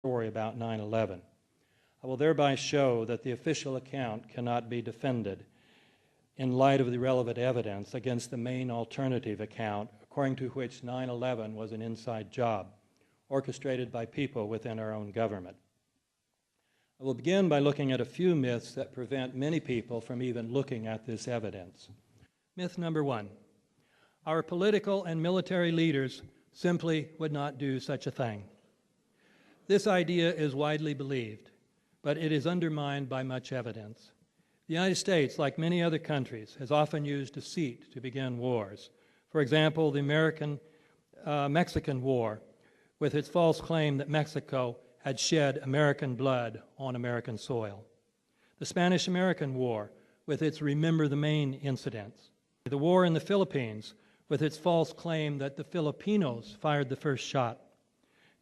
story about 9/11. I will thereby show that the official account cannot be defended in light of the relevant evidence against the main alternative account, according to which 9/11 was an inside job, orchestrated by people within our own government. I will begin by looking at a few myths that prevent many people from even looking at this evidence. Myth number 1. Our political and military leaders simply would not do such a thing. This idea is widely believed, but it is undermined by much evidence. The United States, like many other countries, has often used deceit to begin wars. For example, the Mexican War, with its false claim that Mexico had shed American blood on American soil. The Spanish-American War, with its Remember the Maine incidents. The war in the Philippines, with its false claim that the Filipinos fired the first shot.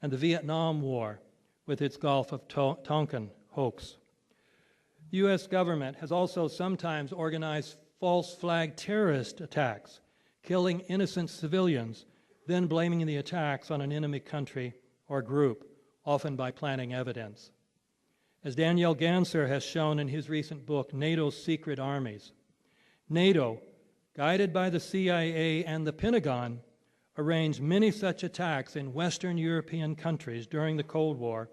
And the Vietnam War, with its Gulf of Tonkin hoax. The U.S. government has also sometimes organized false flag terrorist attacks, killing innocent civilians, then blaming the attacks on an enemy country or group, often by planting evidence. As Daniel Ganser has shown in his recent book, NATO's Secret Armies, NATO, guided by the CIA and the Pentagon, arranged many such attacks in Western European countries during the Cold War,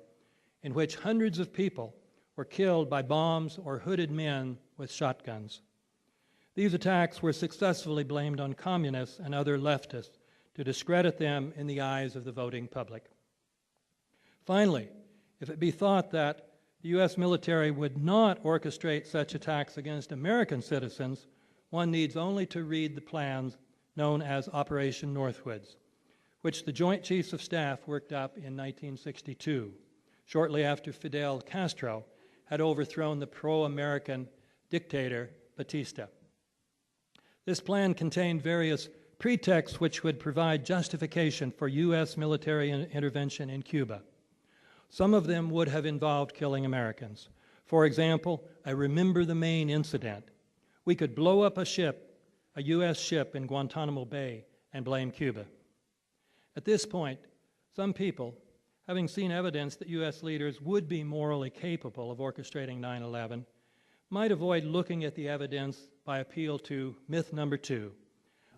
in which hundreds of people were killed by bombs or hooded men with shotguns. These attacks were successfully blamed on communists and other leftists to discredit them in the eyes of the voting public. Finally, if it be thought that the U.S. military would not orchestrate such attacks against American citizens, one needs only to read the plans known as Operation Northwoods, which the Joint Chiefs of Staff worked up in 1962, shortly after Fidel Castro had overthrown the pro-American dictator Batista. This plan contained various pretexts which would provide justification for U.S. military intervention in Cuba. Some of them would have involved killing Americans. For example, I Remember the Maine incident. We could blow up a U.S. ship in Guantanamo Bay, and blame Cuba. At this point, some people, having seen evidence that U.S. leaders would be morally capable of orchestrating 9/11, might avoid looking at the evidence by appeal to myth number 2.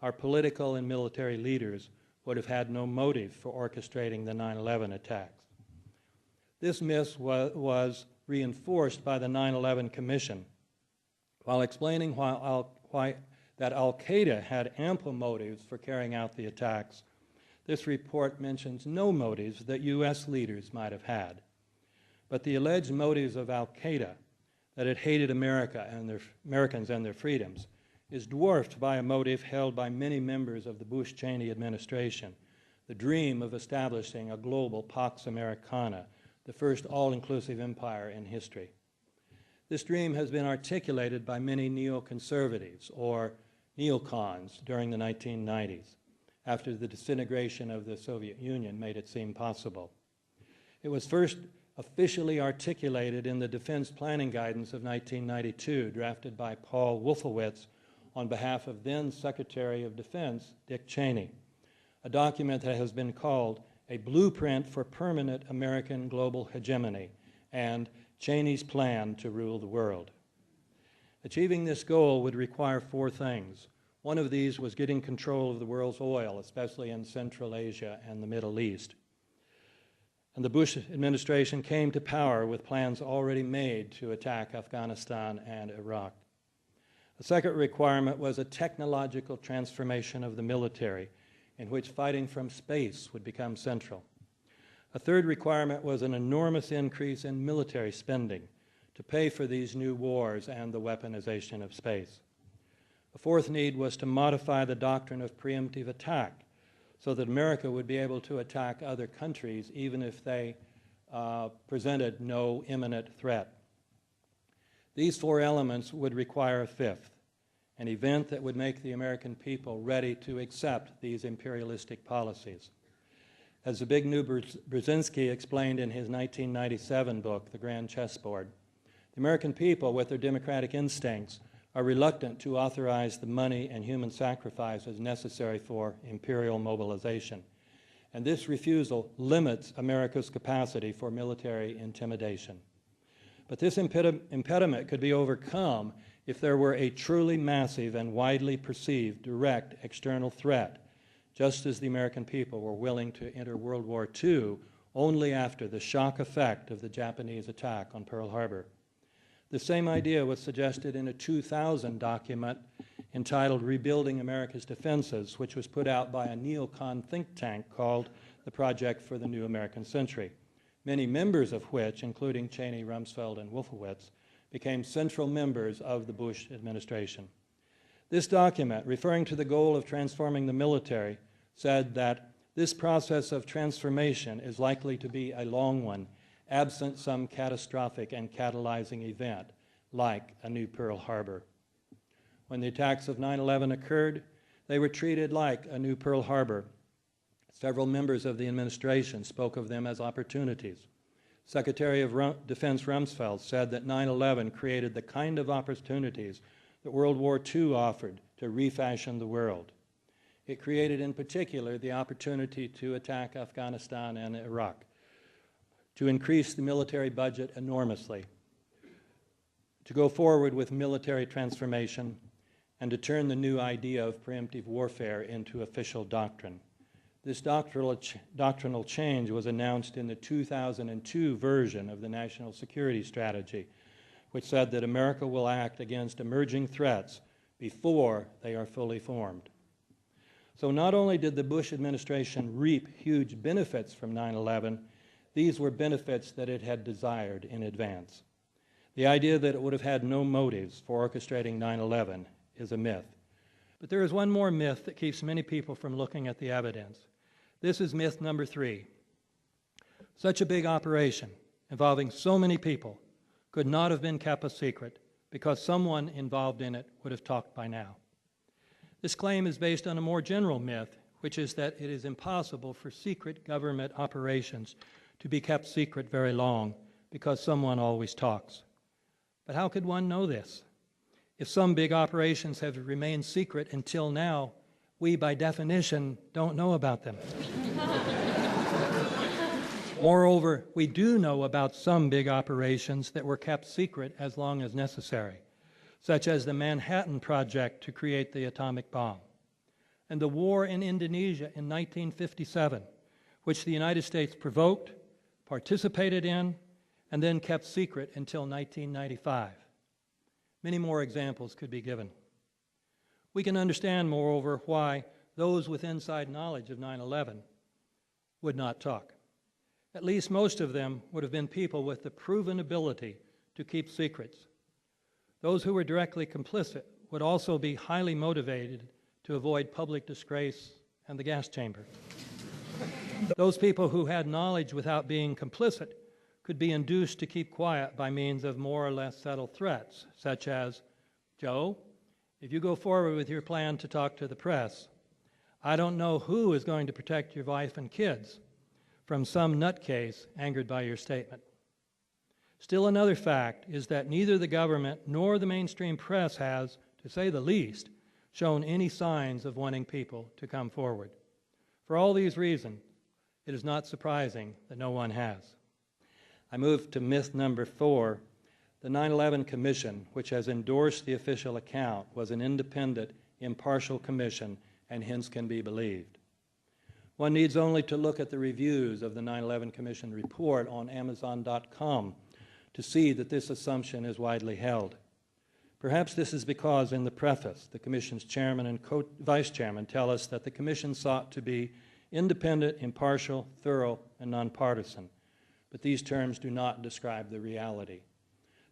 Our political and military leaders would have had no motive for orchestrating the 9/11 attacks. This myth was reinforced by the 9/11 Commission, while explaining why that al-Qaeda had ample motives for carrying out the attacks. This report mentions no motives that U.S. leaders might have had. But the alleged motives of al-Qaeda, that it hated Americans and their freedoms, is dwarfed by a motive held by many members of the Bush-Cheney administration, the dream of establishing a global Pax Americana, the first all-inclusive empire in history. This dream has been articulated by many neoconservatives, or neocons, during the 1990s, after the disintegration of the Soviet Union made it seem possible. It was first officially articulated in the Defense Planning Guidance of 1992, drafted by Paul Wolfowitz on behalf of then Secretary of Defense Dick Cheney, a document that has been called a blueprint for permanent American global hegemony and Cheney's plan to rule the world. Achieving this goal would require 4 things. One of these was getting control of the world's oil, especially in Central Asia and the Middle East. And the Bush administration came to power with plans already made to attack Afghanistan and Iraq. The second requirement was a technological transformation of the military, in which fighting from space would become central. A third requirement was an enormous increase in military spending to pay for these new wars and the weaponization of space. The fourth need was to modify the doctrine of preemptive attack so that America would be able to attack other countries even if they presented no imminent threat. These 4 elements would require a fifth, an event that would make the American people ready to accept these imperialistic policies. As Zbigniew Brzezinski explained in his 1997 book, The Grand Chessboard, the American people, with their democratic instincts, are reluctant to authorize the money and human sacrifices necessary for imperial mobilization, and this refusal limits America's capacity for military intimidation. But this impediment could be overcome if there were a truly massive and widely perceived direct external threat, just as the American people were willing to enter World War II only after the shock effect of the Japanese attack on Pearl Harbor. The same idea was suggested in a 2000 document entitled Rebuilding America's Defenses, which was put out by a neocon think tank called the Project for the New American Century, many members of which, including Cheney, Rumsfeld, and Wolfowitz, became central members of the Bush administration. This document, referring to the goal of transforming the military, said that this process of transformation is likely to be a long one, absent some catastrophic and catalyzing event, like a new Pearl Harbor. When the attacks of 9/11 occurred, they were treated like a new Pearl Harbor. Several members of the administration spoke of them as opportunities. Secretary of Defense Rumsfeld said that 9/11 created the kind of opportunities that World War II offered to refashion the world. It created in particular the opportunity to attack Afghanistan and Iraq, to increase the military budget enormously, to go forward with military transformation, and to turn the new idea of preemptive warfare into official doctrine. This doctrinal change was announced in the 2002 version of the National Security Strategy, which said that America will act against emerging threats before they are fully formed. So not only did the Bush administration reap huge benefits from 9/11, these were benefits that it had desired in advance. The idea that it would have had no motives for orchestrating 9/11 is a myth. But there is one more myth that keeps many people from looking at the evidence. This is myth number 3. Such a big operation involving so many people could not have been kept a secret because someone involved in it would have talked by now. This claim is based on a more general myth, which is that it is impossible for secret government operations to be kept secret very long because someone always talks. But how could one know this? If some big operations have remained secret until now, we, by definition, don't know about them. Moreover, we do know about some big operations that were kept secret as long as necessary, such as the Manhattan Project to create the atomic bomb, and the war in Indonesia in 1957, which the United States provoked, participated in, and then kept secret until 1995. Many more examples could be given. We can understand, moreover, why those with inside knowledge of 9/11 would not talk. At least most of them would have been people with the proven ability to keep secrets. Those who were directly complicit would also be highly motivated to avoid public disgrace and the gas chamber. Those people who had knowledge without being complicit could be induced to keep quiet by means of more or less subtle threats, such as, Joe, if you go forward with your plan to talk to the press, I don't know who is going to protect your wife and kids from some nutcase angered by your statement. Still another fact is that neither the government nor the mainstream press has, to say the least, shown any signs of wanting people to come forward. For all these reasons, it is not surprising that no one has. I move to myth number 4. The 9/11 Commission, which has endorsed the official account, was an independent, impartial commission and hence can be believed. One needs only to look at the reviews of the 9/11 Commission report on Amazon.com to see that this assumption is widely held. Perhaps this is because in the preface, the Commission's chairman and vice chairman tell us that the Commission sought to be independent, impartial, thorough, and nonpartisan. But these terms do not describe the reality.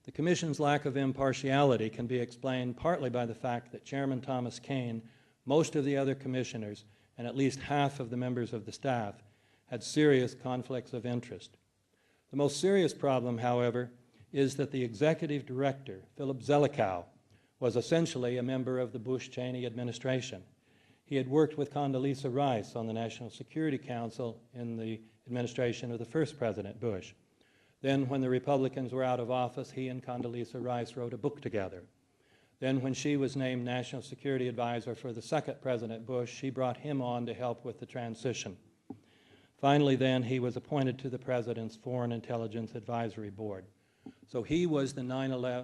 The Commission's lack of impartiality can be explained partly by the fact that Chairman Thomas Kean, most of the other commissioners, and at least half of the members of the staff had serious conflicts of interest. The most serious problem, however, is that the executive director, Philip Zelikow, was essentially a member of the Bush-Cheney administration. He had worked with Condoleezza Rice on the National Security Council in the administration of the first President Bush. Then, when the Republicans were out of office, he and Condoleezza Rice wrote a book together. Then, when she was named National Security Advisor for the second President Bush, she brought him on to help with the transition. Finally, then, he was appointed to the President's Foreign Intelligence Advisory Board. So he was the 9/11